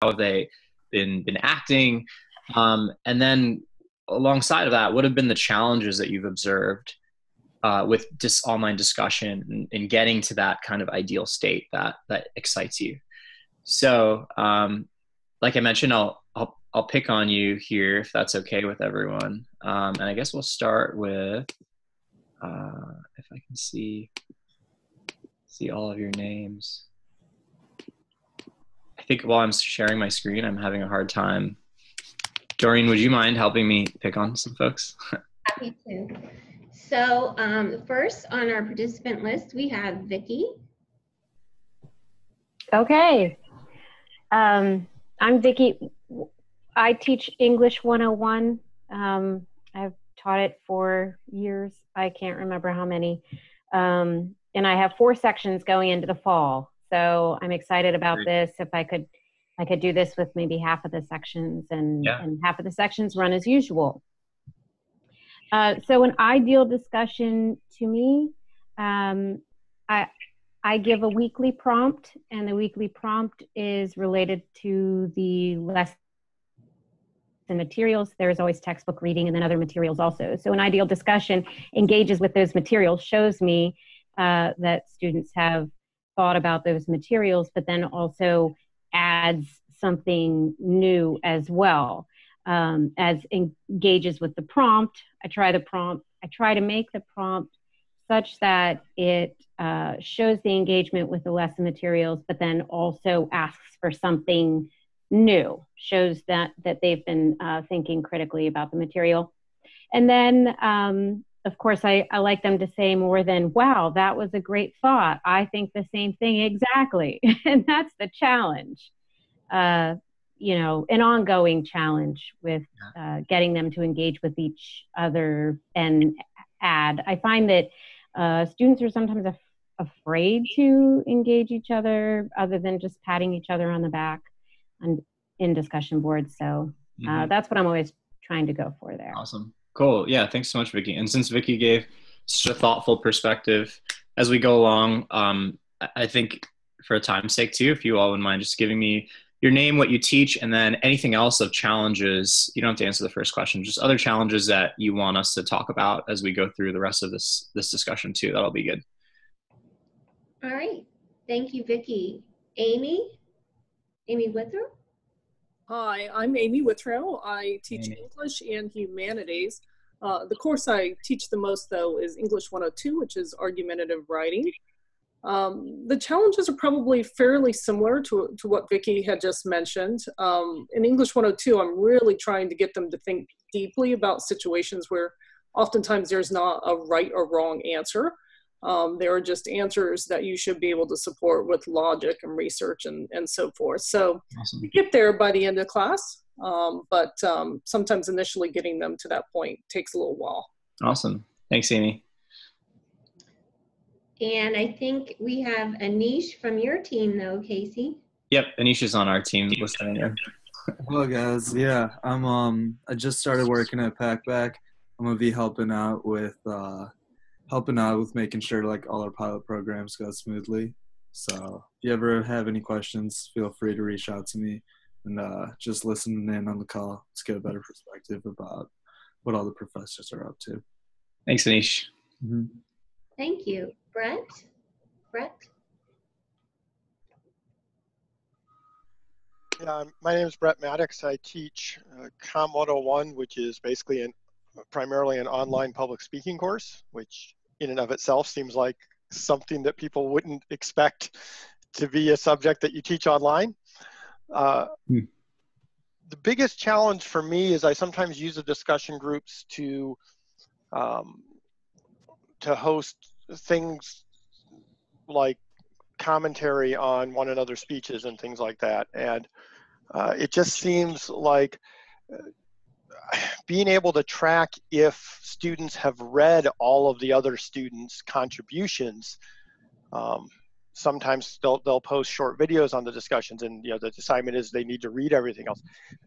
how have they been acting? And then alongside of that, what have been the challenges that you've observed with online discussion and getting to that kind of ideal state that excites you? So, like I mentioned, I'll pick on you here if that's okay with everyone. And I guess we'll start with if I can see all of your names. I think while I'm sharing my screen, I'm having a hard time. Doreen, would you mind helping me pick on some folks? Happy to. So first on our participant list, we have Vicki. Okay. I'm Vicki. I teach English 101. I've taught it for years. I can't remember how many. And I have 4 sections going into the fall. So I'm excited about this. If I could do this with maybe half of the sections and half of the sections run as usual. So an ideal discussion to me, I give a weekly prompt, and the weekly prompt is related to the lesson materials. There's always textbook reading and then other materials also. So an ideal discussion engages with those materials, shows me that students have thought about those materials, but then also adds something new as well. As engages with the prompt, I try to make the prompt such that it shows the engagement with the lesson materials, but then also asks for something new, shows that they've been thinking critically about the material. And then, of course, I like them to say more than, wow, that was a great thought. I think the same thing exactly. And that's the challenge, you know, an ongoing challenge with getting them to engage with each other and add. I find that students are sometimes afraid to engage each other than just patting each other on the back and in discussion boards. So that's what I'm always trying to go for there. Awesome. Cool. Yeah. Thanks so much, Vicki. And since Vicki gave such a thoughtful perspective as we go along, I think for time's sake too, if you all wouldn't mind just giving me your name, what you teach, and then anything else of challenges. You don't have to answer the first question, just other challenges that you want us to talk about as we go through the rest of this discussion too. That'll be good. All right. Thank you, Vicki. Amy Withrow? Hi, I'm Amy Withrow. I teach English and humanities. The course I teach the most, though, is English 102, which is argumentative writing. The challenges are probably fairly similar to what Vicki had just mentioned. In English 102, I'm really trying to get them to think deeply about situations where oftentimes there's not a right or wrong answer. There are just answers that you should be able to support with logic and research and so forth. So awesome. You get there by the end of class, but sometimes initially getting them to that point takes a little while. Awesome. Thanks, Amy. And I think we have Anish from your team though, Casey. Yep, Anish is on our team listening in. Hello guys, yeah, I just started working at Packback. I'm gonna be helping out with making sure like all our pilot programs go smoothly. So if you ever have any questions, feel free to reach out to me and just listen in on the call to get a better perspective about what all the professors are up to. Thanks, Anish. Mm-hmm. Thank you. Brett? Yeah, my name is Brett Maddox. I teach Com 101, which is basically primarily an online public speaking course, which in and of itself seems like something that people wouldn't expect to be a subject that you teach online. The biggest challenge for me is I sometimes use the discussion groups to host things like commentary on one another's speeches and things like that. And it just seems like being able to track if students have read all of the other students' contributions. Sometimes they'll post short videos on the discussions, and the assignment is they need to read everything else.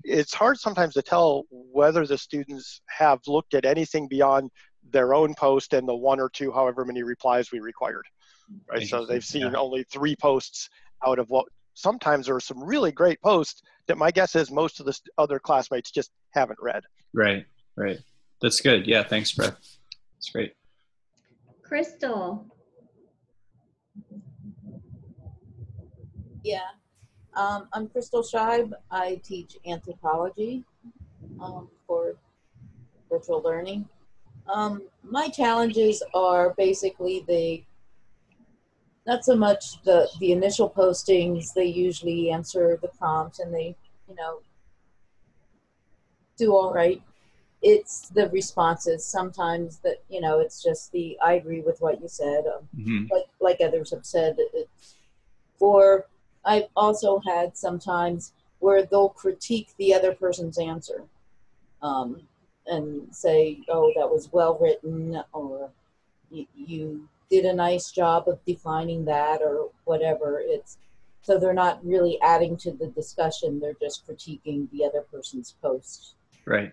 It's hard sometimes to tell whether the students have looked at anything beyond their own post and the 1 or 2, however many replies we required, right? So they've seen only 3 posts out of what sometimes there are some really great posts that my guess is most of the other classmates just haven't read. Right, right. That's good. Yeah, thanks, Brett. That's great. Crystal. Yeah, I'm Crystal Scheib. I teach anthropology for virtual learning. My challenges are basically not so much the initial postings. They usually answer the prompts and they, do all right. It's the responses sometimes that, it's just I agree with what you said, like others have said. Or I've also had sometimes where they'll critique the other person's answer and say, oh, that was well written, or you did a nice job of defining that, or whatever. So they're not really adding to the discussion, they're just critiquing the other person's post. Right.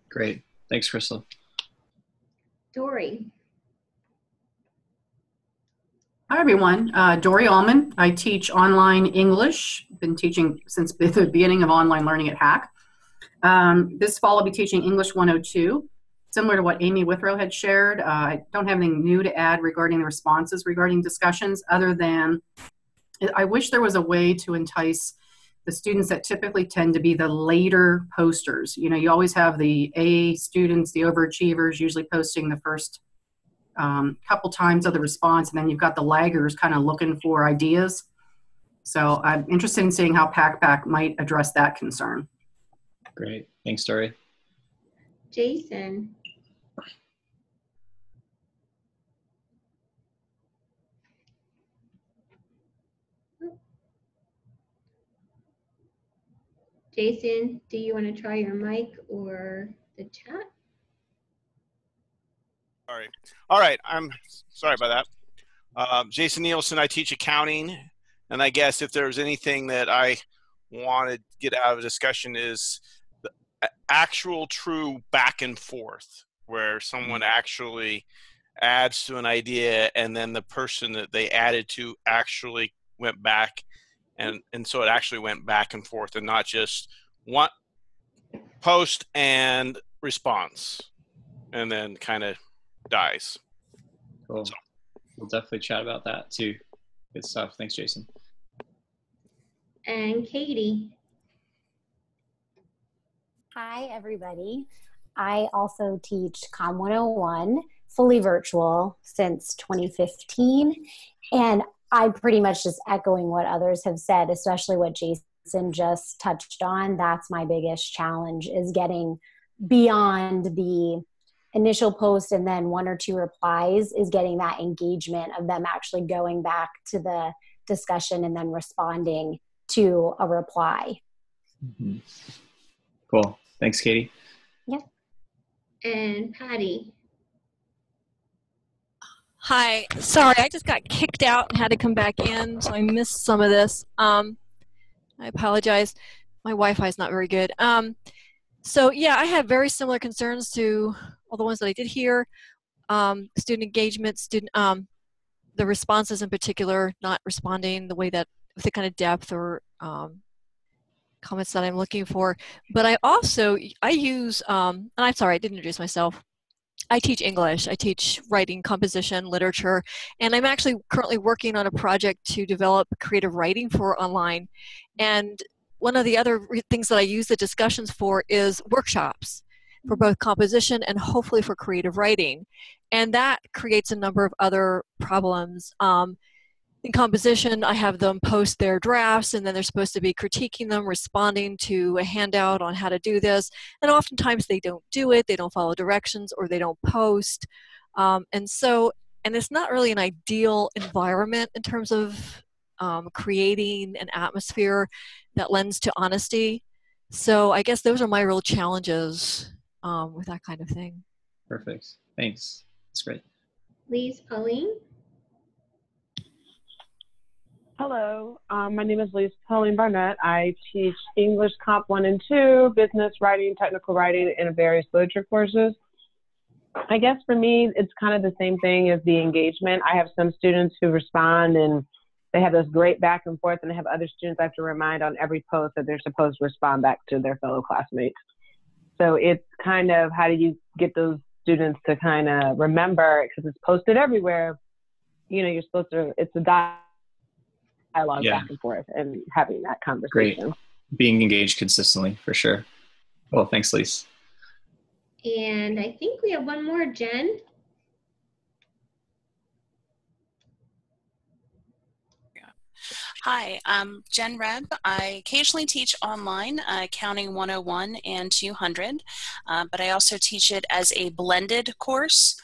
Great. Thanks, Crystal. Dory. Hi, everyone. Dory Allman. I teach online English. Been teaching since the beginning of online learning at Hack. This fall, I'll be teaching English 102. Similar to what Amy Withrow had shared, I don't have anything new to add regarding the responses regarding discussions, other than I wish there was a way to entice the students that typically tend to be the later posters. You always have the A students, the overachievers, usually posting the first couple times of the response, and then you've got the laggers kind of looking for ideas. So I'm interested in seeing how Packback might address that concern. Great. Thanks, Dory. Jason. Jason, do you want to try your mic or the chat? Sorry. All right. I'm sorry about that. Jason Nielsen, I teach accounting. And I guess if there's anything that I want to get out of a discussion is the actual true back and forth, where someone actually adds to an idea and then the person that they added to actually went back. And so it actually went back and forth and not just one post and response and then kind of dies. Cool. So. We'll definitely chat about that too. Good stuff. Thanks, Jason. And Katie. Hi, everybody. I also teach Com 101, fully virtual since 2015. And I'm pretty much just echoing what others have said, especially what Jason just touched on. That's my biggest challenge, is getting beyond the initial post and then one or two replies, is getting that engagement of them actually going back to the discussion and then responding to a reply. Mm-hmm. Cool. Thanks, Katie. Yep. And Patty. Hi, sorry, I just got kicked out and had to come back in, so I missed some of this. I apologize. My Wi-Fi is not very good. So yeah, I have very similar concerns to all the ones that I did hear. Student engagement, the responses in particular, not responding the way that, with the kind of depth or comments that I'm looking for. But I use, and I'm sorry, I didn't introduce myself. I teach English. I teach writing, composition, literature, and I'm actually currently working on a project to develop creative writing for online. And one of the other things that I use the discussions for is workshops for both composition and hopefully for creative writing. And that creates a number of other problems. In composition, I have them post their drafts, and then they're supposed to be critiquing them, responding to a handout on how to do this. And oftentimes they don't do it, they don't follow directions, or they don't post. And it's not really an ideal environment in terms of creating an atmosphere that lends to honesty. So I guess those are my real challenges with that kind of thing. Perfect. Thanks. That's great. Please, Pauline. Hello, my name is Lisa Pauline Barnett. I teach English Comp 1 and 2, business writing, technical writing, and various literature courses. I guess for me, it's kind of the same thing as the engagement. I have some students who respond and they have this great back and forth, and they have other students I have to remind on every post that they're supposed to respond back to their fellow classmates. So it's kind of, how do you get those students to kind of remember, because it's posted everywhere, you know, you're supposed to, it's a dialogue back and forth and having that conversation. Great. Being engaged consistently, for sure. Well, thanks, Lise. And I think we have one more, Jen. Hi, I'm Jen Reb. I occasionally teach online, Accounting 101 and 200, but I also teach it as a blended course.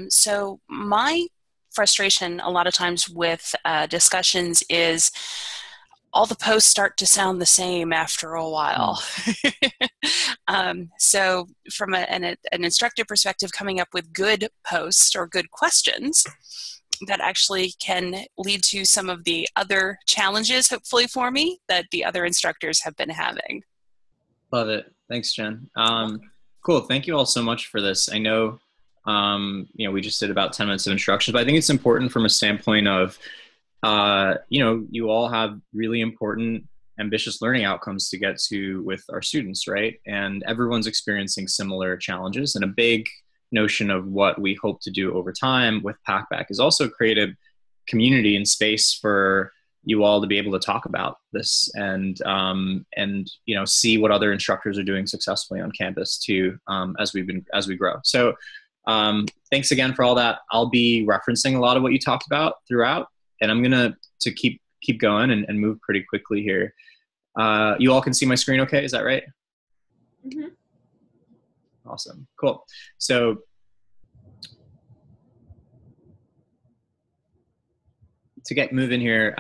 So my frustration a lot of times with discussions is all the posts start to sound the same after a while. So from an instructor perspective, coming up with good posts or good questions that actually can lead to some of the other challenges, hopefully for me, that the other instructors have been having. Love it. Thanks, Jen. Cool. Thank you all so much for this. I know, you know, we just did about 10 minutes of instructions, but I think it's important from a standpoint of, you know, you all have really important, ambitious learning outcomes to get to with our students, right? And everyone's experiencing similar challenges, and a big notion of what we hope to do over time with Packback is also create a community and space for you all to be able to talk about this and you know, see what other instructors are doing successfully on campus too, as we grow. So thanks again for all that. I'll be referencing a lot of what you talked about throughout, and I'm gonna keep going and move pretty quickly here. You all can see my screen okay? Is that right? Mm-hmm. Awesome. Cool. So to get moving here,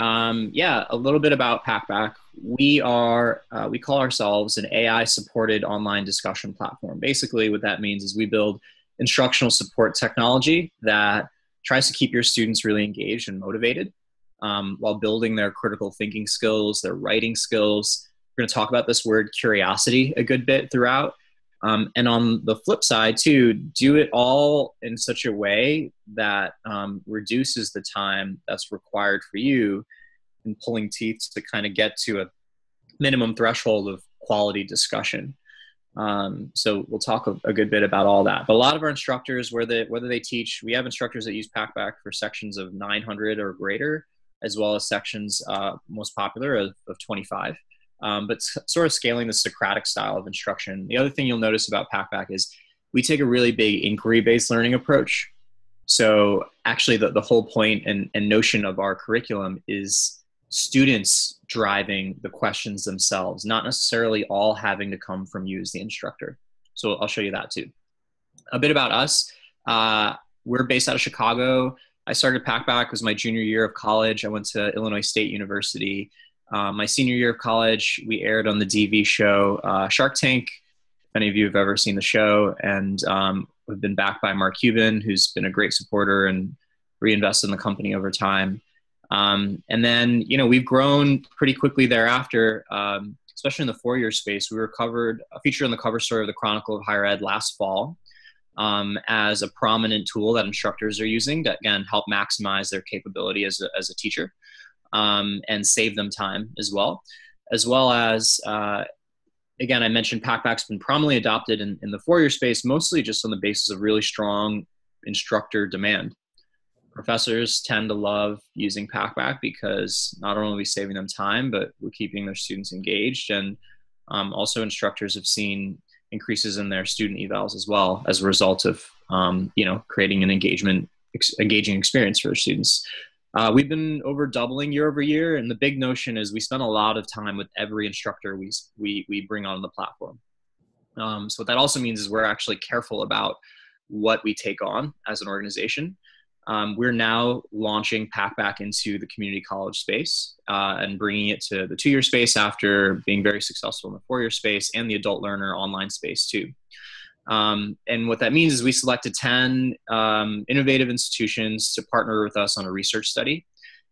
yeah, a little bit about Packback. We call ourselves an AI-supported online discussion platform. Basically, what that means is we build instructional support technology that tries to keep your students really engaged and motivated while building their critical thinking skills, their writing skills. We're going to talk about this word curiosity a good bit throughout. And on the flip side too, do it all in such a way that reduces the time that's required for you in pulling teeth to kind of get to a minimum threshold of quality discussion. So we'll talk a good bit about all that. But a lot of our instructors, whether they teach, we have instructors that use Packback for sections of 900 or greater, as well as sections most popular of 25. But sort of scaling the Socratic style of instruction. The other thing you'll notice about Packback is we take a really big inquiry-based learning approach. So actually the whole point and notion of our curriculum is students driving the questions themselves, not necessarily all having to come from you as the instructor. So I'll show you that too. A bit about us. We're based out of Chicago. I started Packback, it was my junior year of college. I went to Illinois State University. My senior year of college, we aired on the DV show Shark Tank, if any of you have ever seen the show, and we've been backed by Mark Cuban, who's been a great supporter and reinvested in the company over time. And then, you know, we've grown pretty quickly thereafter, especially in the four-year space. We were featured on the cover story of the Chronicle of Higher Ed last fall as a prominent tool that instructors are using to, again, help maximize their capability as a teacher. And save them time as well as, again, I mentioned Packback's been prominently adopted in the four-year space, mostly just on the basis of really strong instructor demand. Professors tend to love using Packback because not only are we saving them time, but we're keeping their students engaged. And also instructors have seen increases in their student evals as well as a result of, you know, creating an engaging experience for their students. We've been over doubling year over year, and the big notion is we spend a lot of time with every instructor we bring on the platform. So what that also means is we're actually careful about what we take on as an organization. We're now launching Packback into the community college space and bringing it to the two-year space after being very successful in the four-year space and the adult learner online space too. And what that means is we selected 10 innovative institutions to partner with us on a research study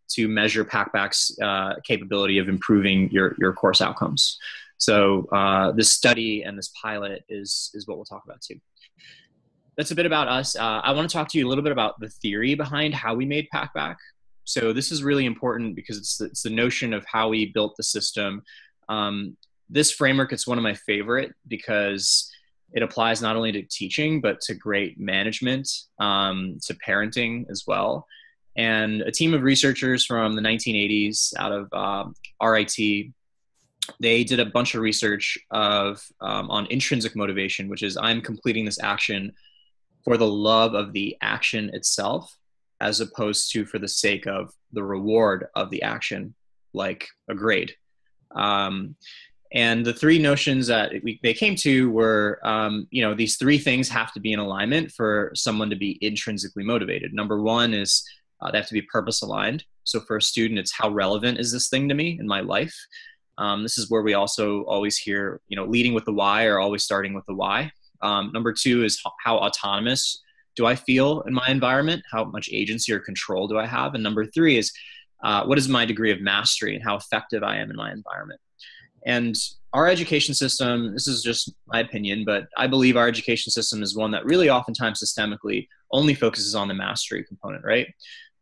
to measure Packback's capability of improving your course outcomes. So this study and this pilot is what we'll talk about too. That's a bit about us. I want to talk to you a little bit about the theory behind how we made Packback. So this is really important because it's the notion of how we built the system. This framework, it's one of my favorite because it applies not only to teaching, but to great management, to parenting as well. And a team of researchers from the 1980s out of RIT, they did a bunch of research on intrinsic motivation, which is I'm completing this action for the love of the action itself, as opposed to for the sake of the reward of the action, like a grade. And the three notions that they came to were, these three things have to be in alignment for someone to be intrinsically motivated. Number one is they have to be purpose aligned. So for a student, it's how relevant is this thing to me in my life? This is where we also always hear, leading with the why or always starting with the why. Number two is how autonomous do I feel in my environment? How much agency or control do I have? And number three is what is my degree of mastery and how effective I am in my environment? And our education system, this is just my opinion, but I believe our education system is one that really oftentimes systemically only focuses on the mastery component, right?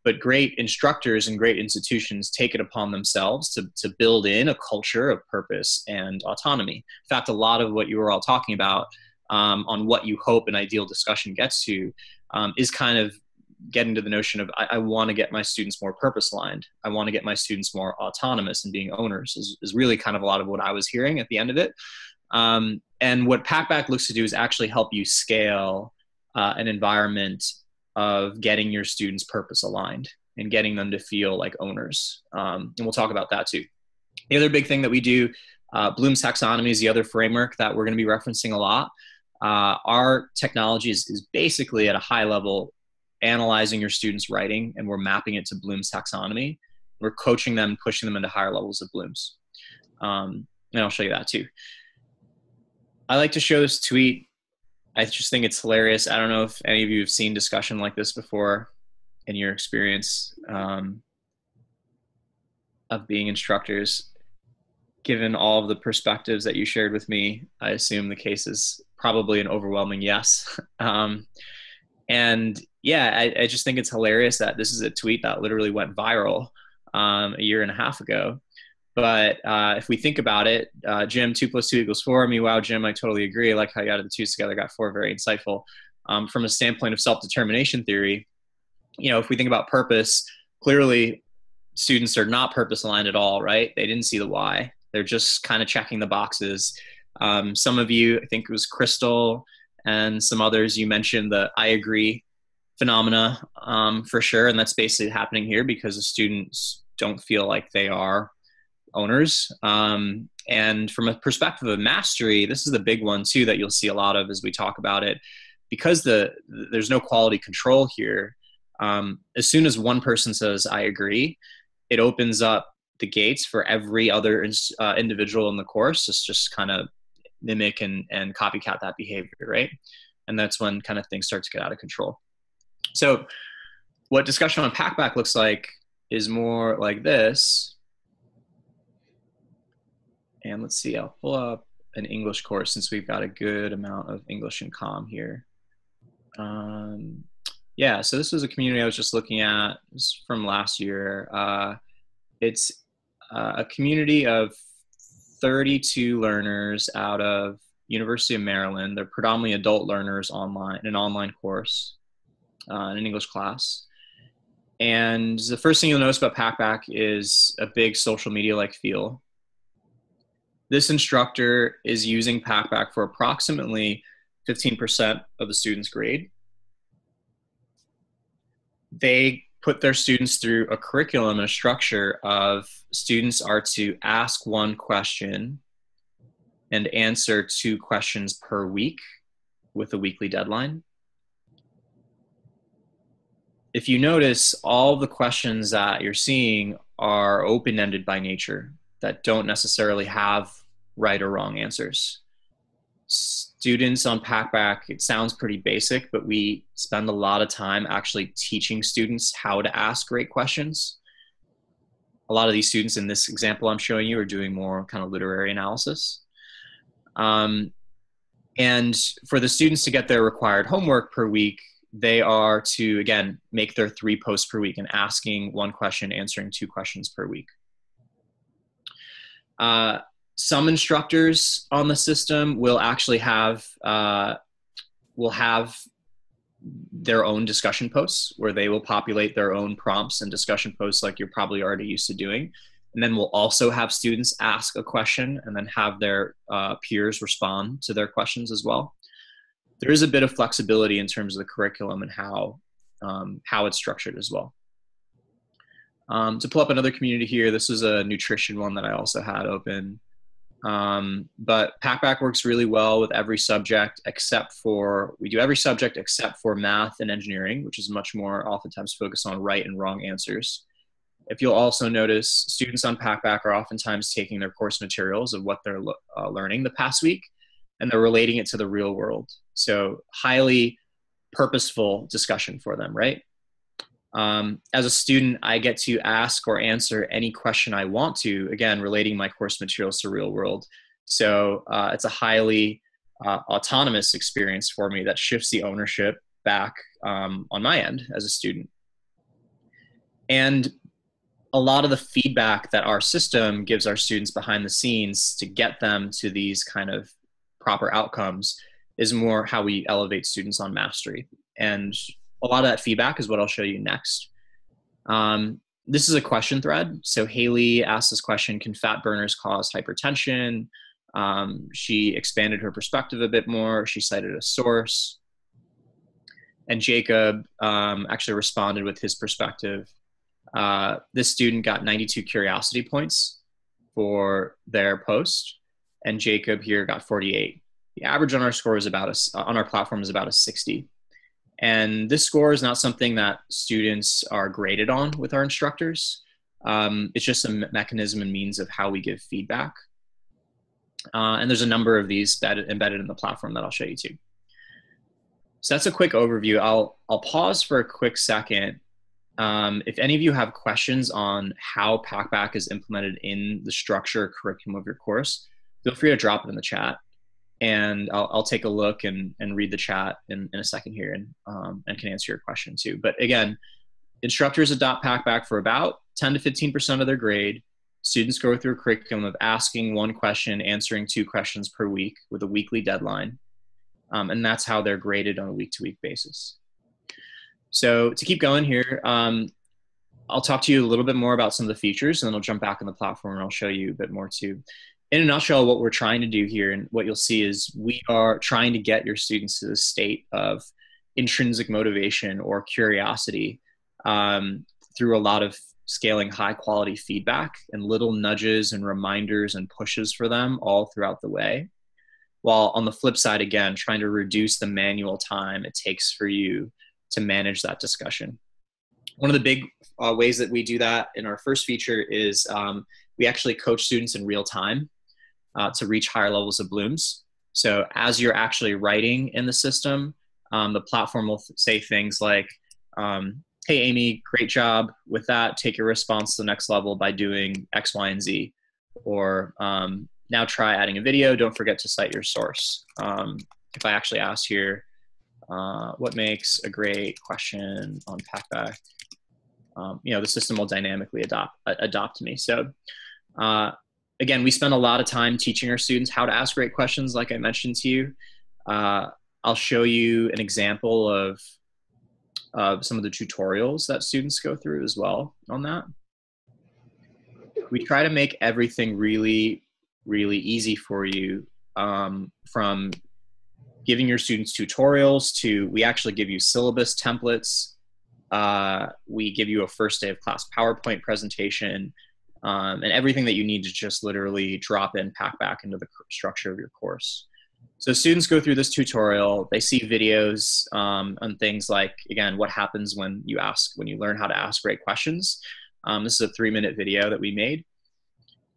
But great instructors and great institutions take it upon themselves to build in a culture of purpose and autonomy. In fact, a lot of what you were all talking about on what you hope an ideal discussion gets to is kind of getting to the notion of I want to get my students more purpose aligned. I want to get my students more autonomous and being owners is really kind of a lot of what I was hearing at the end of it. And what Packback looks to do is actually help you scale an environment of getting your students purpose aligned and getting them to feel like owners. And we'll talk about that too. The other big thing that we do, Bloom's taxonomy is the other framework that we're going to be referencing a lot. Our technology is basically at a high level analyzing your students' writing, and we're mapping it to Bloom's taxonomy. We're coaching them, pushing them into higher levels of Bloom's. And I'll show you that too. I like to show this tweet. I just think it's hilarious. I don't know if any of you have seen discussion like this before in your experience of being instructors. Given all of the perspectives that you shared with me, I assume the case is probably an overwhelming yes. And yeah, I just think it's hilarious that this is a tweet that literally went viral a year and a half ago. But if we think about it, Jim, 2 + 2 = 4. I mean, wow, Jim, I totally agree. I like how you added the twos together, got 4, very insightful. From a standpoint of self-determination theory, if we think about purpose, clearly students are not purpose aligned at all, right? They didn't see the why. They're just kind of checking the boxes. Some of you, I think it was Crystal and some others, you mentioned the I agree phenomena for sure. And that's basically happening here because the students don't feel like they are owners. And from a perspective of mastery, this is the big one too that you'll see a lot of as we talk about it. Because there's no quality control here, as soon as one person says, I agree, it opens up the gates for every other individual in the course to just kind of mimic and copycat that behavior, right? And that's when kind of things start to get out of control. So what discussion on Packback looks like is more like this. And let's see, I'll pull up an English course since we've got a good amount of English and comm here. Yeah, so this was a community I was just looking at. This is from last year. It's a community of 32 learners out of University of Maryland. They're predominantly adult learners online, an online course, in an English class. And the first thing you'll notice about Packback is a big social media-like feel. This instructor is using Packback for approximately 15% of the student's grade. They put their students through a curriculum and a structure of students are to ask one question and answer 2 questions per week with a weekly deadline. If you notice, all the questions that you're seeing are open-ended by nature that don't necessarily have right or wrong answers. Students on Packback, it sounds pretty basic, but we spend a lot of time actually teaching students how to ask great questions. A lot of these students in this example I'm showing you are doing more kind of literary analysis. And for the students to get their required homework per week, they are to, again, make their 3 posts per week and asking 1 question, answering 2 questions per week. Some instructors on the system will actually have their own discussion posts where they will populate their own prompts and discussion posts like you're probably already used to doing. And then we'll also have students ask a question and then have their peers respond to their questions as well. There is a bit of flexibility in terms of the curriculum and how it's structured as well. To pull up another community here, this is a nutrition one that I also had open. But Packback works really well with every subject we do every subject except for math and engineering, which is much more oftentimes focused on right and wrong answers. If you'll also notice, students on Packback are oftentimes taking their course materials of what they're learning the past week, and they're relating it to the real world. So highly purposeful discussion for them, right? As a student, I get to ask or answer any question I want to, again, relating my course materials to real world. So it's a highly autonomous experience for me that shifts the ownership back on my end as a student. And a lot of the feedback that our system gives our students behind the scenes to get them to these kind of proper outcomes is more how we elevate students on mastery. And a lot of that feedback is what I'll show you next. This is a question thread. So Haley asked this question: can fat burners cause hypertension? She expanded her perspective a bit more. She cited a source. And Jacob actually responded with his perspective. This student got 92 curiosity points for their post, and Jacob here got 48. The average on our score is on our platform is about a 60. And this score is not something that students are graded on with our instructors. It's just a mechanism and means of how we give feedback. And there's a number of these embedded in the platform that I'll show you too. So that's a quick overview. I'll pause for a quick second. If any of you have questions on how Packback is implemented in the structure or curriculum of your course, feel free to drop it in the chat. And I'll take a look and read the chat in a second here and can answer your question too. But again, instructors adopt Packback for about 10 to 15% of their grade. Students go through a curriculum of asking 1 question, answering 2 questions per week with a weekly deadline. And that's how they're graded on a week-to-week basis. So to keep going here, I'll talk to you a little bit more about some of the features, and then I'll jump back on the platform and I'll show you a bit more too. In a nutshell, what we're trying to do here, and what you'll see, is we are trying to get your students to the state of intrinsic motivation or curiosity through a lot of scaling high quality feedback and little nudges and reminders and pushes for them all throughout the way. While on the flip side, again, trying to reduce the manual time it takes for you to manage that discussion. One of the big ways that we do that in our first feature is we actually coach students in real time to reach higher levels of blooms. So as you're actually writing in the system, the platform will say things like, hey, Amy, great job with that. Take your response to the next level by doing X, Y, and Z. Or now try adding a video. Don't forget to cite your source. If I actually ask here, what makes a great question on Packback? The system will dynamically adopt me. So again, we spend a lot of time teaching our students how to ask great questions, like I mentioned to you. I'll show you an example of some of the tutorials that students go through as well on that. We try to make everything really, really easy for you, from giving your students tutorials to we actually give you syllabus templates. We give you a first day of class PowerPoint presentation, and everything that you need to just literally drop in Packback into the structure of your course. So students go through this tutorial, they see videos on things like, again, what happens when you learn how to ask great questions. This is a 3-minute video that we made.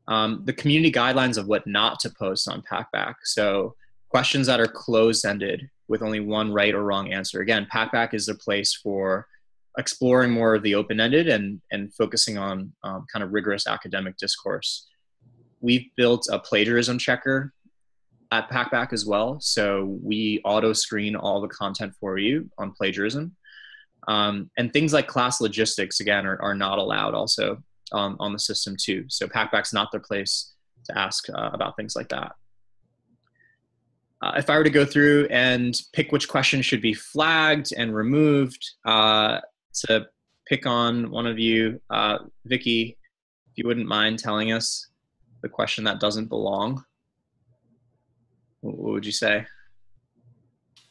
The community guidelines of what not to post on Packback. So questions that are closed-ended with only one right or wrong answer. Again, Packback is a place for exploring more of the open-ended and focusing on kind of rigorous academic discourse. We've built a plagiarism checker at Packback as well. So we auto screen all the content for you on plagiarism. And things like class logistics, again, are not allowed also on the system too. So Packback's not their place to ask about things like that. If I were to go through and pick which question should be flagged and removed, to pick on one of you, Vicky, if you wouldn't mind telling us the question that doesn't belong, what would you say?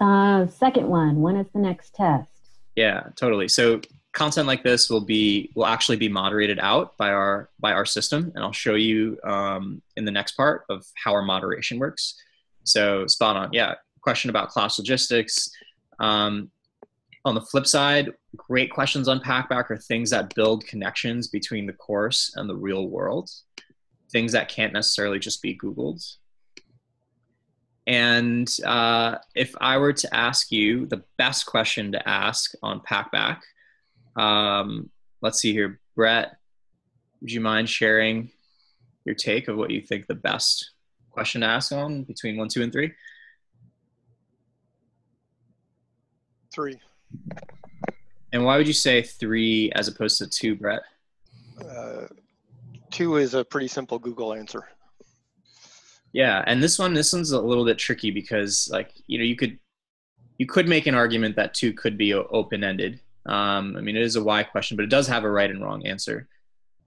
Second one, when is the next test? Yeah, totally. So content like this will actually be moderated out by our system, and I'll show you in the next part of how our moderation works. So spot on. Yeah, question about class logistics. On the flip side, great questions on Packback are things that build connections between the course and the real world, things that can't necessarily just be Googled. And if I were to ask you the best question to ask on Packback, let's see here, Brett, would you mind sharing your take of what you think the best question to ask on between 1, 2, and 3? 3. And why would you say 3 as opposed to 2, Brett? 2 is a pretty simple Google answer. Yeah, and this one's a little bit tricky because, like, you could make an argument that 2 could be open-ended. I mean, it is a why question, but it does have a right and wrong answer.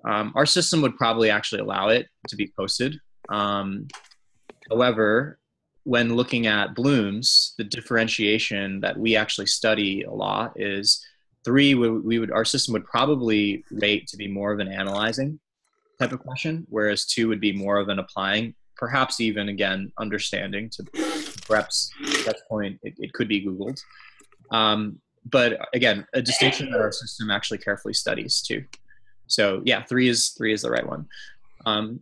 Our system would probably actually allow it to be posted. However, when looking at Bloom's, the differentiation that we actually study a lot is 3. Our system would probably rate to be more of an analyzing type of question, whereas 2 would be more of an applying, perhaps even, again, understanding. To Brett's point, it could be Googled. But again, a distinction that our system actually carefully studies too. So yeah, 3 is the right one.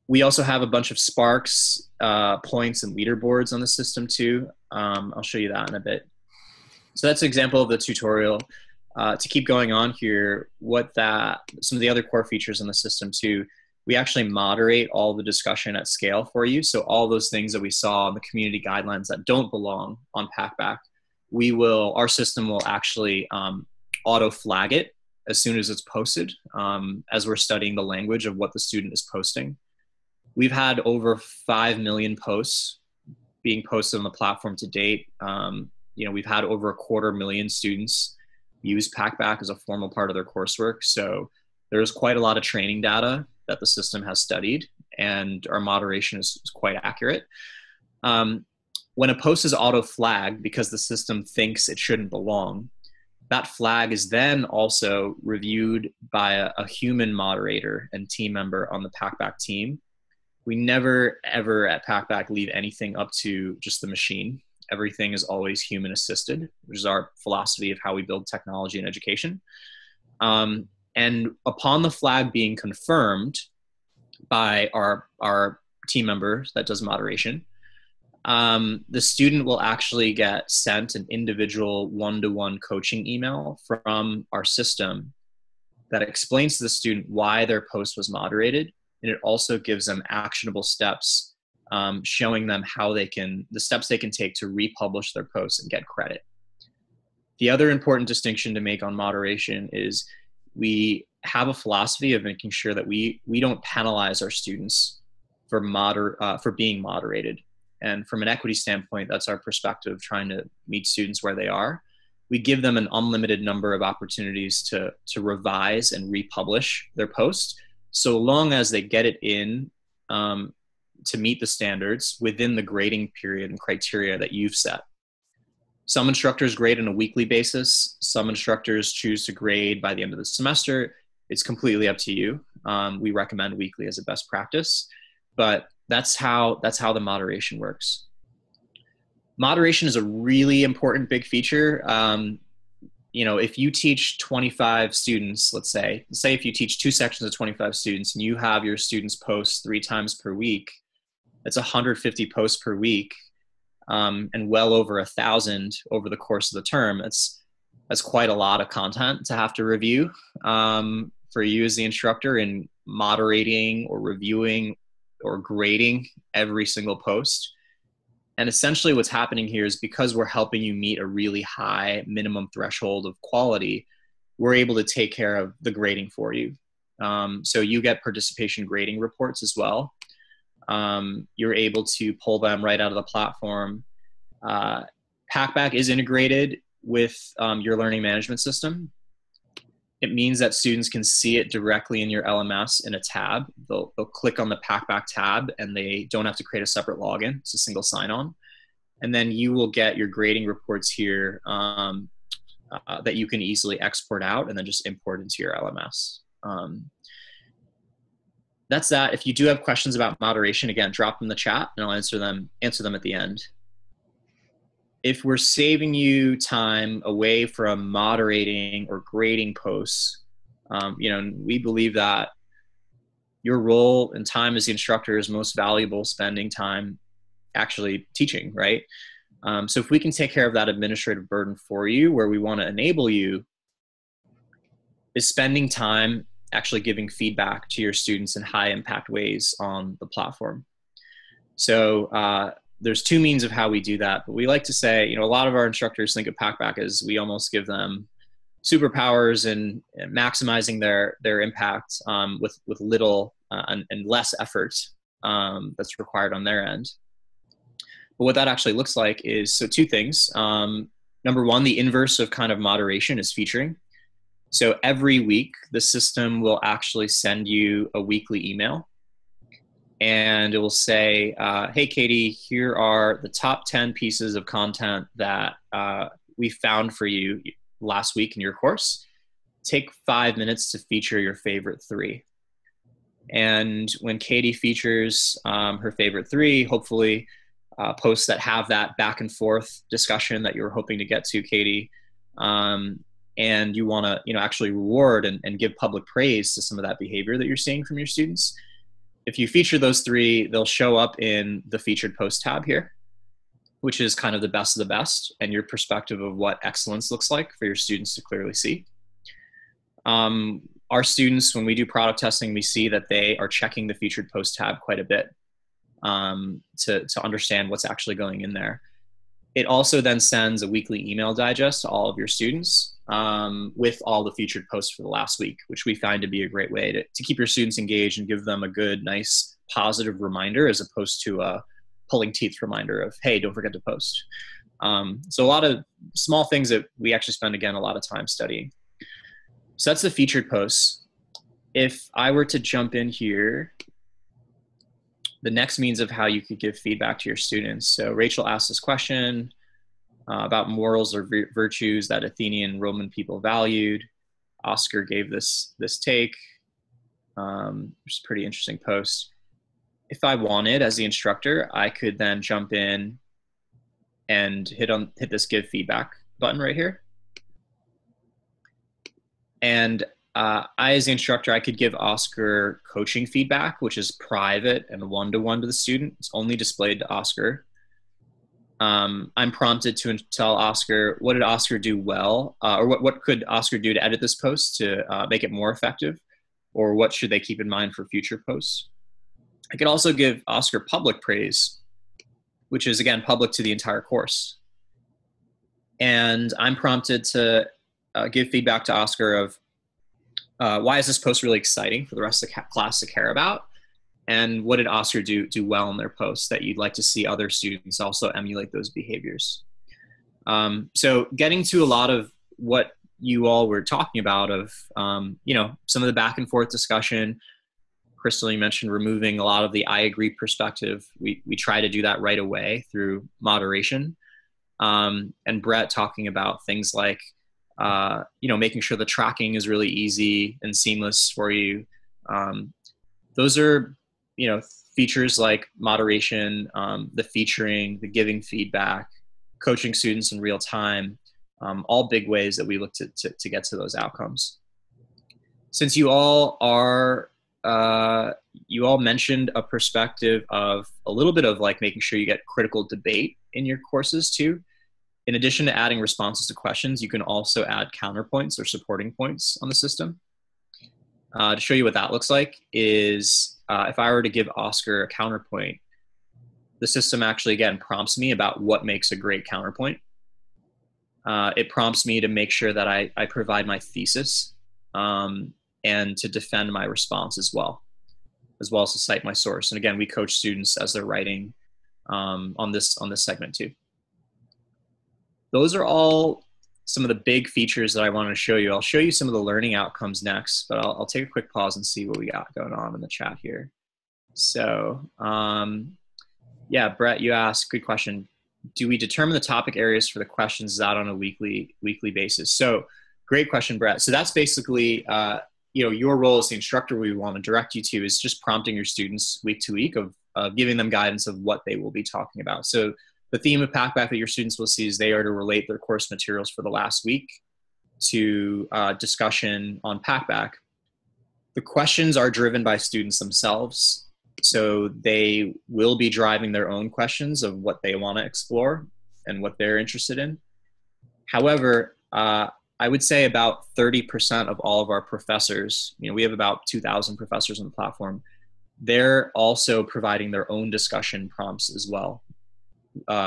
We also have a bunch of Sparks, points, and leaderboards on the system too. I'll show you that in a bit. So that's an example of the tutorial. To keep going on here, some of the other core features in the system too, we actually moderate all the discussion at scale for you. So all those things that we saw in the community guidelines that don't belong on Packback, our system will actually auto flag it as soon as it's posted, as we're studying the language of what the student is posting. We've had over 5 million posts being posted on the platform to date. We've had over 250,000 students use Packback as a formal part of their coursework. So there's quite a lot of training data that the system has studied, and our moderation is quite accurate. When a post is auto flagged because the system thinks it shouldn't belong, that flag is then also reviewed by a human moderator and team member on the Packback team. We never, ever at Packback leave anything up to just the machine. Everything is always human assisted, which is our philosophy of how we build technology and education. And upon the flag being confirmed by our team member that does moderation, the student will actually get sent an individual one-to-one coaching email from our system that explains to the student why their post was moderated. And it also gives them actionable steps, showing them the steps they can take to republish their posts and get credit. The other important distinction to make on moderation is we have a philosophy of making sure that we don't penalize our students for being moderated. And from an equity standpoint, that's our perspective, trying to meet students where they are. We give them an unlimited number of opportunities to revise and republish their post, so long as they get it in to meet the standards within the grading period and criteria that you've set. Some instructors grade on a weekly basis. Some instructors choose to grade by the end of the semester. It's completely up to you. We recommend weekly as a best practice, but that's how the moderation works. Moderation is a really important big feature. If you teach 25 students, let's say if you teach 2 sections of 25 students and you have your students post 3 times per week, that's 150 posts per week, and well over 1,000 over the course of the term. That's quite a lot of content to have to review for you as the instructor in moderating or reviewing or grading every single post. And essentially what's happening here is because we're helping you meet a really high minimum threshold of quality, we're able to take care of the grading for you. So you get participation grading reports as well. You're able to pull them right out of the platform. Packback is integrated with your learning management system. It means that students can see it directly in your LMS in a tab. They'll click on the Packback tab and they don't have to create a separate login. It's a single sign-on. And then you will get your grading reports here that you can easily export out and then just import into your LMS. That's that. If you do have questions about moderation, again, drop them in the chat and I'll answer them at the end. If we're saving you time away from moderating or grading posts, we believe that your role and time as the instructor is most valuable spending time actually teaching, right? So if we can take care of that administrative burden for you, where we want to enable you is spending time actually giving feedback to your students in high impact ways on the platform. So there's two means of how we do that, but we like to say, a lot of our instructors think of Packback as we almost give them superpowers and maximizing their impact with little and less effort that's required on their end. But what that actually looks like is, so two things. Number one, the inverse of kind of moderation is featuring. So every week, the system will actually send you a weekly email. And it will say, hey, Katie, here are the top 10 pieces of content that we found for you last week in your course. Take 5 minutes to feature your favorite 3. And when Katie features her favorite 3, hopefully posts that have that back and forth discussion that you were hoping to get to, Katie, and you want to actually reward and give public praise to some of that behavior that you're seeing from your students. If you feature those 3, they'll show up in the featured post tab here, which is kind of the best of the best and your perspective of what excellence looks like for your students to clearly see. Our students, when we do product testing, we see that they are checking the featured post tab quite a bit to understand what's actually going in there. It also then sends a weekly email digest to all of your students with all the featured posts for the last week, which we find to be a great way to keep your students engaged and give them a good, nice, positive reminder as opposed to a pulling teeth reminder of, hey, don't forget to post. So a lot of small things that we actually spend, again, a lot of time studying. So that's the featured posts. If I were to jump in here, the next means of how you could give feedback to your students. So Rachel asked this question about morals or virtues that Athenian Roman people valued. Oscar gave this take, which is a pretty interesting post. If I wanted, as the instructor, I could then jump in and hit this give feedback button right here. And I, as the instructor, I could give Oscar coaching feedback, which is private and one-to-one to the student. It's only displayed to Oscar. I'm prompted to tell Oscar, what did Oscar do well? Or what could Oscar do to edit this post to make it more effective? Or what should they keep in mind for future posts? I could also give Oscar public praise, which is, again, public to the entire course. And I'm prompted to give feedback to Oscar of, why is this post really exciting for the rest of the class to care about? And what did Oscar do well in their posts that you'd like to see other students also emulate those behaviors? So getting to a lot of what you all were talking about of, some of the back and forth discussion. Crystal, you mentioned removing a lot of the I agree perspective. We try to do that right away through moderation. And Brett talking about things like, making sure the tracking is really easy and seamless for you. Those are, features like moderation, the featuring, the giving feedback, coaching students in real time, all big ways that we look to get to those outcomes. Since you all are, you all mentioned a perspective of a little bit of like making sure you get critical debate in your courses too. In addition to adding responses to questions, you can also add counterpoints or supporting points on the system. To show you what that looks like is if I were to give Oscar a counterpoint, the system actually, again, prompts me about what makes a great counterpoint. It prompts me to make sure that I provide my thesis and to defend my response as well as to cite my source. And again, we coach students as they're writing on this segment too. Those are all some of the big features that I wanted to show you. I'll show you some of the learning outcomes next, but I'll take a quick pause and see what we got going on in the chat here. So yeah, Brett, you asked, good question. Do we determine the topic areas for the questions out on a weekly basis? So great question, Brett. So that's basically, your role as the instructor we want to direct you to is just prompting your students week to week of giving them guidance of what they will be talking about. So the theme of Packback that your students will see is they are to relate their course materials for the last week to discussion on Packback. The questions are driven by students themselves. So they will be driving their own questions of what they want to explore and what they're interested in. However, I would say about 30% of all of our professors, we have about 2,000 professors on the platform, they're also providing their own discussion prompts as well.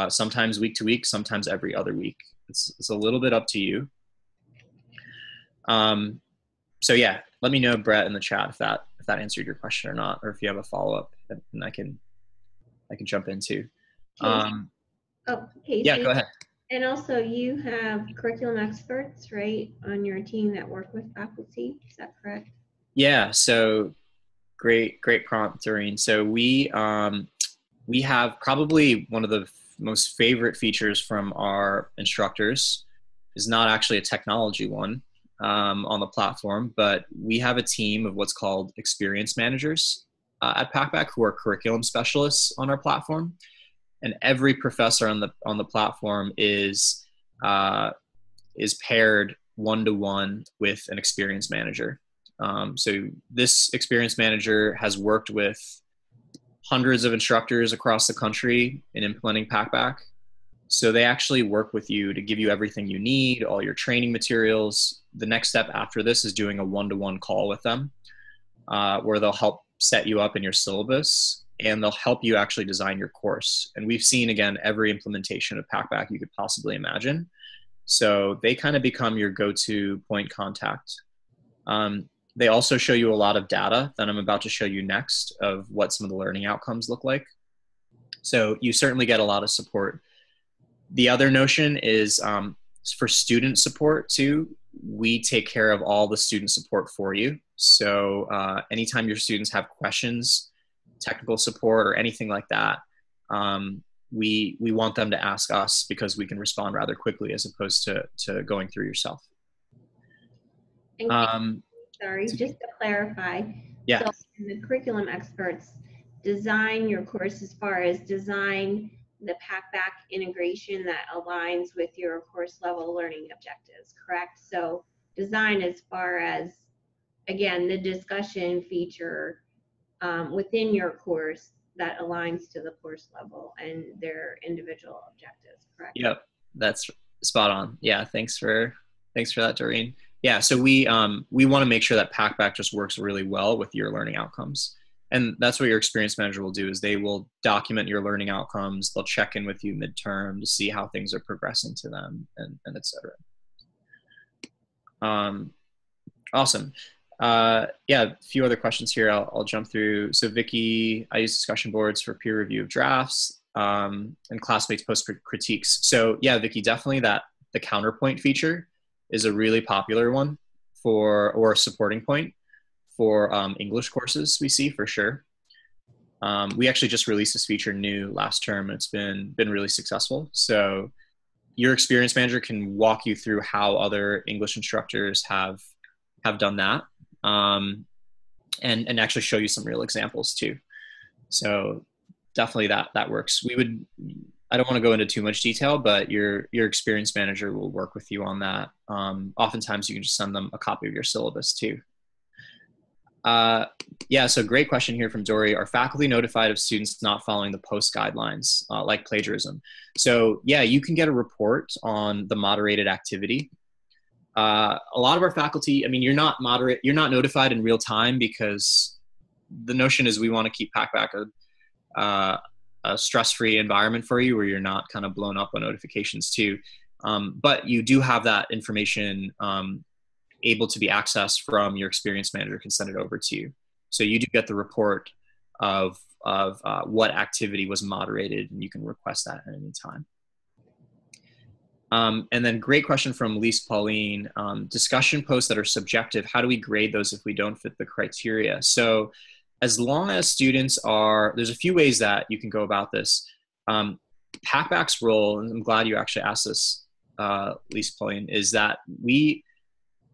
Sometimes week to week, sometimes every other week. It's a little bit up to you. So yeah, let me know, Brett, in the chat if that answered your question or not, or if you have a follow-up, and I can jump into. Okay. Yeah, go ahead. And also, you have curriculum experts, right, on your team that work with faculty. Is that correct? Yeah. So great prompt, Doreen. So we have probably one of the most favorite features from our instructors is not actually a technology one on the platform, but we have a team of what's called experience managers at Packback who are curriculum specialists on our platform. And every professor on the platform is paired one-to-one with an experience manager. So this experience manager has worked with hundreds of instructors across the country in implementing Packback. So they actually work with you to give you everything you need, all your training materials. The next step after this is doing a one-to-one call with them, where they'll help set you up in your syllabus and they'll help you actually design your course. And we've seen, again, every implementation of Packback you could possibly imagine. So they kind of become your go-to point contact. They also show you a lot of data that I'm about to show you next of what some of the learning outcomes look like. So you certainly get a lot of support. The other notion is for student support too, we take care of all the student support for you. So anytime your students have questions, technical support, or anything like that, we want them to ask us because we can respond rather quickly as opposed to going through yourself. Sorry, just to clarify. Yeah. So the curriculum experts design your course as far as design the Packback integration that aligns with your course level learning objectives, correct? So design as far as, again, the discussion feature within your course that aligns to the course level and their individual objectives, correct? Yep, that's spot on. Yeah, thanks for that, Doreen. Yeah, so we want to make sure that Packback just works really well with your learning outcomes. And that's what your experience manager will do is they will document your learning outcomes. They'll check in with you midterm to see how things are progressing to them and et cetera. Awesome. Yeah, a few other questions here I'll jump through. So Vicky, I use discussion boards for peer review of drafts and classmates post critiques. So yeah, Vicky, definitely the counterpoint feature is a really popular one or a supporting point for English courses we see for sure. We actually just released this feature new last term and it's been really successful. So your experience manager can walk you through how other English instructors have done that and actually show you some real examples too. So definitely that works. I don't want to go into too much detail, but your experience manager will work with you on that. Oftentimes you can just send them a copy of your syllabus too. Yeah, so great question here from Dory. Are faculty notified of students not following the post guidelines, like plagiarism? So yeah, you can get a report on the moderated activity. A lot of our faculty, I mean, you're not notified in real time because the notion is we want to keep Packback a a stress-free environment for you where you're not kind of blown up on notifications too. But you do have that information able to be accessed from your experience manager, can send it over to you. So you do get the report of what activity was moderated, and you can request that at any time. And then great question from Lise Pauline, discussion posts that are subjective, how do we grade those if we don't fit the criteria? So as long as students are, there's a few ways that you can go about this. Packback's role, and I'm glad you actually asked this, Lise Pauline, is that we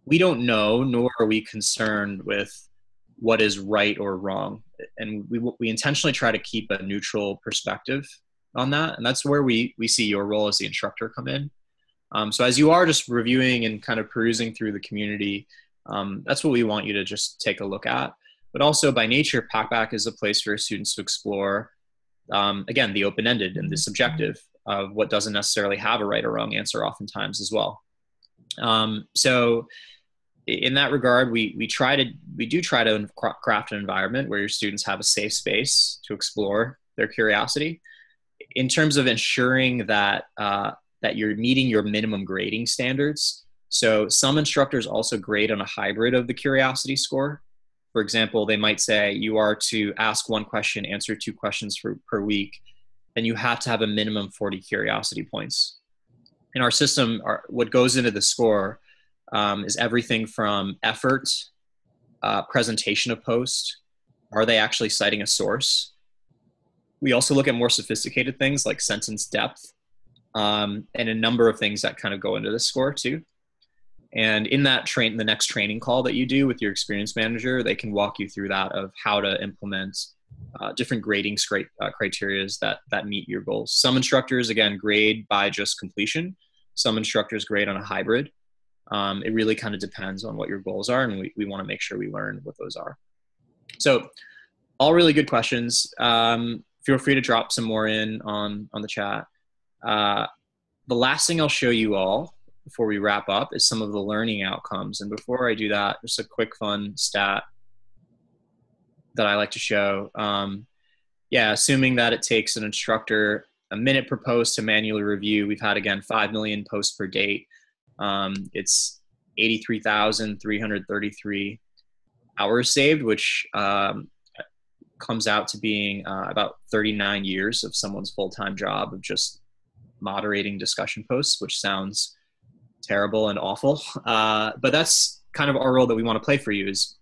don't know, nor are we concerned with what is right or wrong. And we intentionally try to keep a neutral perspective on that. And that's where we see your role as the instructor come in. So as you are just reviewing and kind of perusing through the community, that's what we want you to just take a look at. But also by nature, Packback is a place for students to explore, again, the open-ended and the subjective of what doesn't necessarily have a right or wrong answer oftentimes as well. So in that regard, we do try to craft an environment where your students have a safe space to explore their curiosity. In terms of ensuring that that you're meeting your minimum grading standards. So some instructors also grade on a hybrid of the curiosity score. For example, they might say you are to ask one question, answer 2 questions per week, and you have to have a minimum 40 curiosity points. In our system, what goes into the score is everything from effort, presentation of post, are they actually citing a source? We also look at more sophisticated things like sentence depth, and a number of things that kind of go into this score too. And in that the next training call that you do with your experience manager, they can walk you through that of how to implement different grading criteria that meet your goals. Some instructors, again, grade by just completion. Some instructors grade on a hybrid. It really kind of depends on what your goals are, and we want to make sure we learn what those are. So all really good questions. Feel free to drop some more in on the chat. The last thing I'll show you all before we wrap up is some of the learning outcomes. And before I do that, just a quick fun stat that I like to show. Assuming that it takes an instructor a minute per post to manually review, we've had, again, 5 million posts per date. It's 83,333 hours saved, which comes out to being about 39 years of someone's full-time job of just moderating discussion posts, which sounds terrible and awful. But that's kind of our role that we want to play for you, is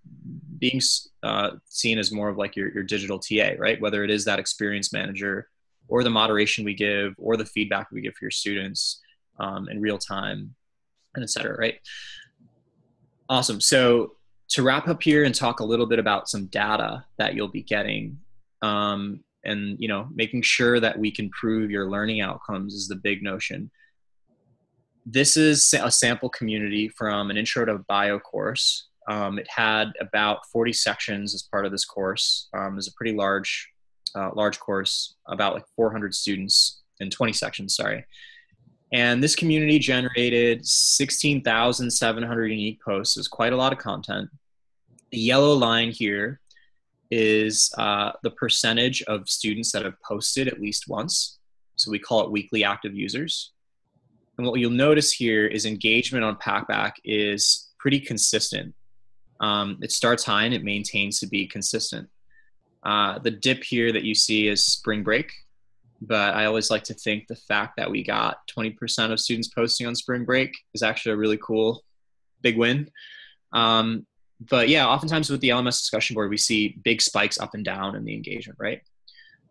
being seen as more of like your digital TA, right? Whether it is that experience manager or the moderation we give or the feedback we give for your students in real time, and et cetera, right? Awesome. So to wrap up here and talk a little bit about some data that you'll be getting, and making sure that we can prove your learning outcomes is the big notion. This is a sample community from an Intro to Bio course. It had about 40 sections as part of this course. It's a pretty large course, about like 400 students and 20 sections, sorry. And this community generated 16,700 unique posts. It's quite a lot of content. The yellow line here is the percentage of students that have posted at least once. So we call it weekly active users. And what you'll notice here is engagement on Packback is pretty consistent. It starts high and it maintains to be consistent. The dip here that you see is spring break, but I always like to think the fact that we got 20% of students posting on spring break is actually a really cool big win. But yeah, oftentimes with the LMS discussion board, we see big spikes up and down in the engagement, right?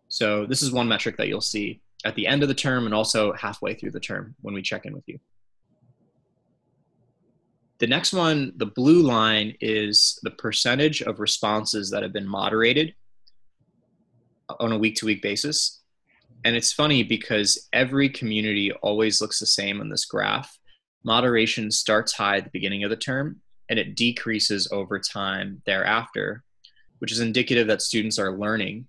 So this is one metric that you'll see at the end of the term and also halfway through the term when we check in with you. The next one, the blue line, is the percentage of responses that have been moderated on a week-to-week basis. And it's funny because every community always looks the same on this graph. Moderation starts high at the beginning of the term, and it decreases over time thereafter, which is indicative that students are learning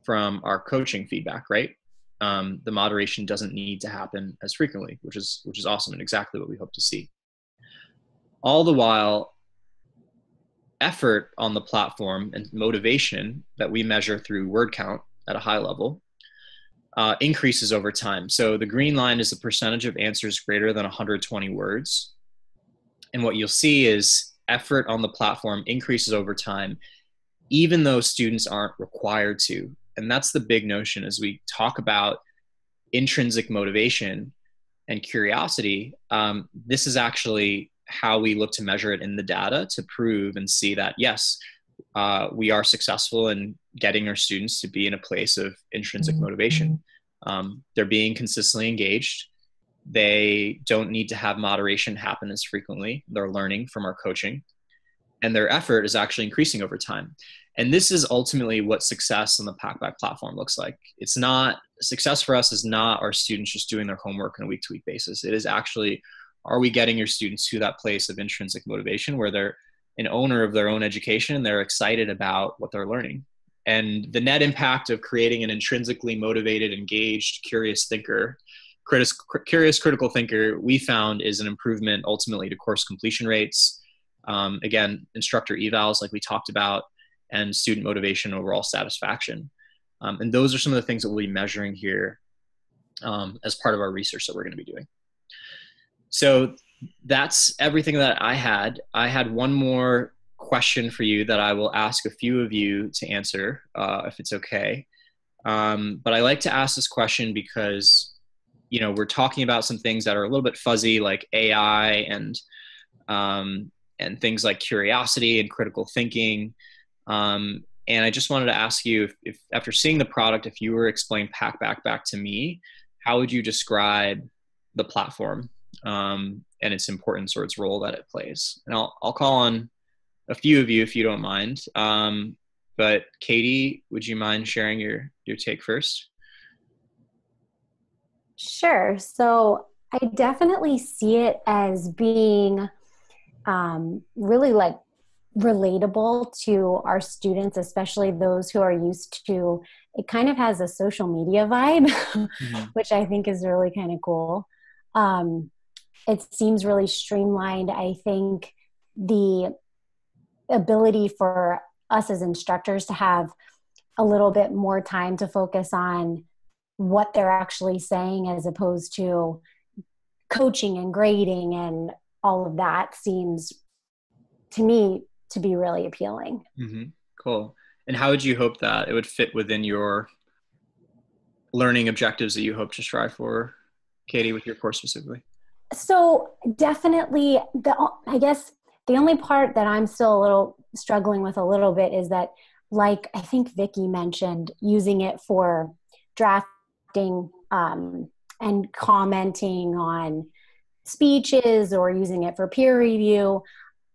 from our coaching feedback, right? The moderation doesn't need to happen as frequently, which is awesome and exactly what we hope to see. All the while, effort on the platform and motivation that we measure through word count at a high level increases over time. So the green line is the percentage of answers greater than 120 words. And what you'll see is effort on the platform increases over time, even though students aren't required to. And that's the big notion as we talk about intrinsic motivation and curiosity. This is actually how we look to measure it in the data to prove and see that, yes, we are successful in getting our students to be in a place of intrinsic motivation. They're being consistently engaged. They don't need to have moderation happen as frequently. They're learning from our coaching, and their effort is actually increasing over time. And this is ultimately what success on the Packback platform looks like. It's not, success for us is not our students just doing their homework on a week-to-week basis. It is actually, are we getting your students to that place of intrinsic motivation where they're an owner of their own education and they're excited about what they're learning? And the net impact of creating an intrinsically motivated, engaged, curious thinker, curious critical thinker, we found is an improvement ultimately to course completion rates, again, instructor evals like we talked about, and student motivation, overall satisfaction. And those are some of the things that we'll be measuring here as part of our research that we're going to be doing. So that's everything that I had. I had one more question for you that I will ask a few of you to answer, if it's okay. But I like to ask this question because, you know, we're talking about some things that are a little bit fuzzy, like AI and things like curiosity and critical thinking. And I just wanted to ask you if after seeing the product, if you were to explain Packback back to me, how would you describe the platform and its importance or its role that it plays? And I'll call on a few of you if you don't mind. But Katie, would you mind sharing your take first? Sure. So I definitely see it as being really like relatable to our students, especially those who are used to, it kind of has a social media vibe, which I think is really kind of cool. It seems really streamlined. I think the ability for us as instructors to have a little bit more time to focus on what they're actually saying as opposed to coaching and grading and all of that seems to me to be really appealing. Cool. And how would you hope that it would fit within your learning objectives that you hope to strive for, Katie, with your course specifically? So definitely, I guess the only part that I'm still a little struggling with a little bit is that, like I think Vicky mentioned, using it for drafting and commenting on speeches or using it for peer review,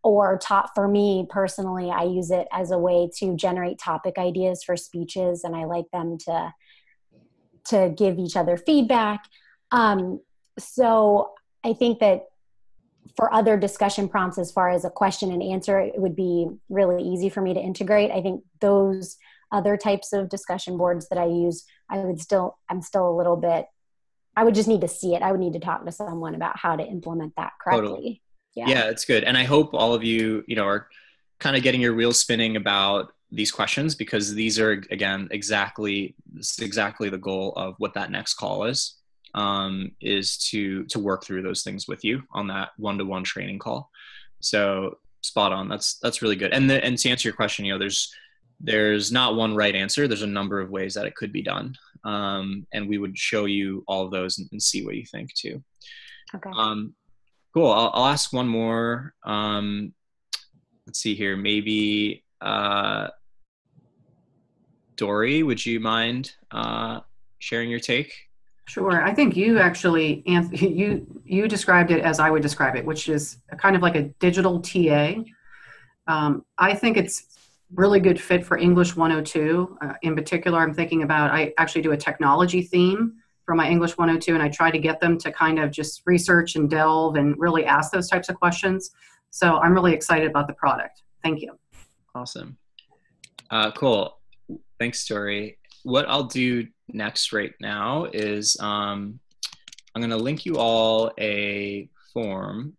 or for me personally, I use it as a way to generate topic ideas for speeches, and I like them to give each other feedback. So I think that for other discussion prompts, as far as a question and answer, it would be really easy for me to integrate. I think those other types of discussion boards that I use, I'm still a little bit, I would just need to see it. I would need to talk to someone about how to implement that correctly. Totally. Yeah, it's good. And I hope all of you, are kind of getting your wheels spinning about these questions, because these are, again, exactly the goal of what that next call is to work through those things with you on that one-to-one training call. So spot on. That's really good. And to answer your question, there's not one right answer. There's a number of ways that it could be done. And we would show you all of those and see what you think too. Okay. Cool. I'll ask one more. Let's see here. Maybe Dory, would you mind sharing your take? Sure. I think you actually, you described it as I would describe it, which is kind of like a digital TA. I think it's really good fit for English 102. In particular, I'm thinking about, I actually do a technology theme for my English 102, and I try to get them to kind of just research and delve and really ask those types of questions. So I'm really excited about the product. Thank you. Awesome. Cool. Thanks, Dory. What I'll do next right now is I'm going to link you all a form.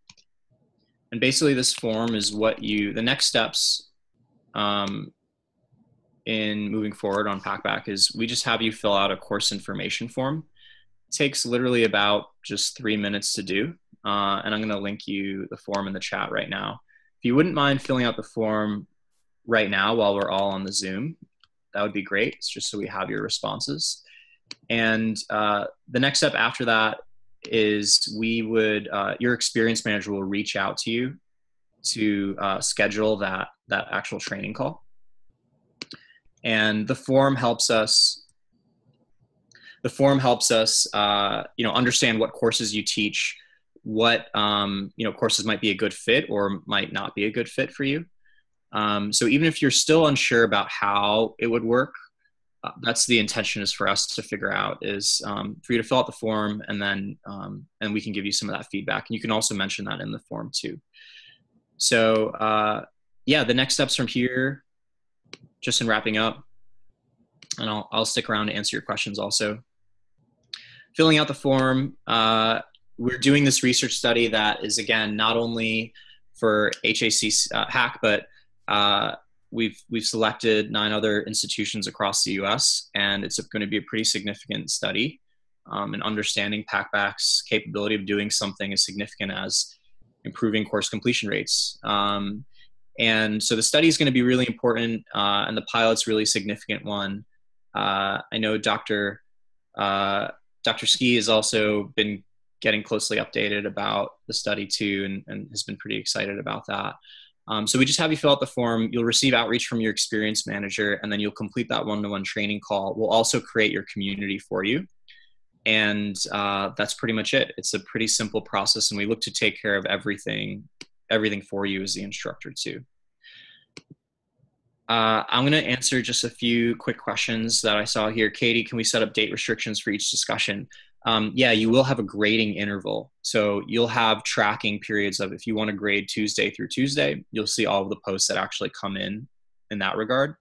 And basically this form is the next steps in moving forward on Packback is we just have you fill out a course information form. It takes literally about just 3 minutes to do. And I'm going to link you the form in the chat right now. If you wouldn't mind filling out the form right now while we're all on the Zoom, that would be great. It's just so we have your responses. And the next step after that is we would, your experience manager will reach out to you to schedule that actual training call. And the form helps us, understand what courses you teach, what, courses might be a good fit or might not be a good fit for you. So even if you're still unsure about how it would work, that's the intention, is for us to figure out, is for you to fill out the form, and then and we can give you some of that feedback. And you can also mention that in the form too. So the next steps from here, just in wrapping up, and I'll stick around to answer your questions also. Filling out the form, we're doing this research study that is, again, not only for HAC HAC, but we've selected 9 other institutions across the US, and it's going to be a pretty significant study in understanding Packback's capability of doing something as significant as improving course completion rates. And so the study is going to be really important, and the pilot's really significant one. I know Dr. Ski has also been getting closely updated about the study too, and has been pretty excited about that. So we just have you fill out the form. You'll receive outreach from your experience manager, and then you'll complete that one-to-one training call. We'll also create your community for you. And that's pretty much it. It's a pretty simple process, and we look to take care of everything for you as the instructor too. I'm going to answer just a few quick questions that I saw here. Katie, can we set up date restrictions for each discussion? Yeah, you will have a grading interval. So you'll have tracking periods of, if you want to grade Tuesday through Tuesday, you'll see all of the posts that actually come in that regard.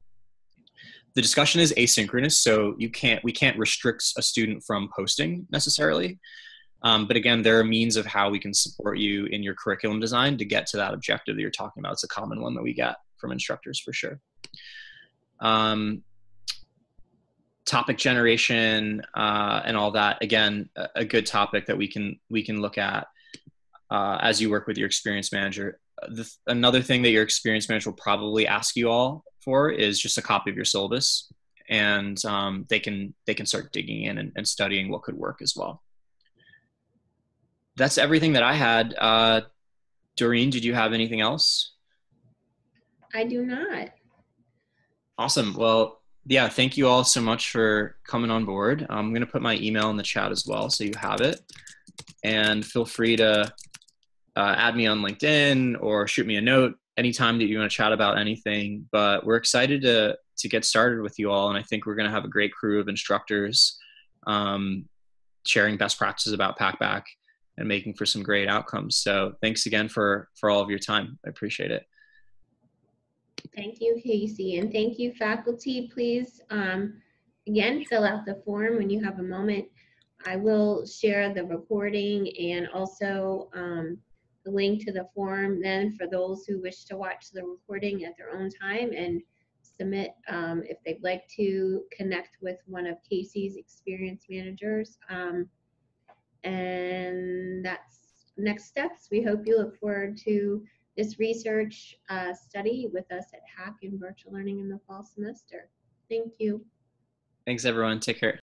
The discussion is asynchronous, so we can't restrict a student from posting necessarily. But again, there are means of how we can support you in your curriculum design to get to that objective that you're talking about. It's a common one that we get from instructors for sure. Topic generation and all that, again, a good topic that we can look at as you work with your experience manager. Another thing that your experience manager will probably ask you all for is just a copy of your syllabus, and they can start digging in and studying what could work as well. That's everything that I had. Doreen, did you have anything else? I do not. Awesome. Well, yeah, thank you all so much for coming on board. I'm going to put my email in the chat as well, so you have it. And feel free to add me on LinkedIn or shoot me a note anytime that you want to chat about anything. But we're excited to get started with you all, and I think we're going to have a great crew of instructors sharing best practices about Packback and making for some great outcomes. So thanks again for all of your time. I appreciate it. Thank you, Casey, and thank you, faculty. Please, again, fill out the form when you have a moment. I will share the recording and also the link to the form then for those who wish to watch the recording at their own time and submit if they'd like to connect with one of Casey's experience managers. And that's next steps. We hope you look forward to this research study with us at HAC in virtual learning in the fall semester. Thank you. Thanks, everyone. Take care.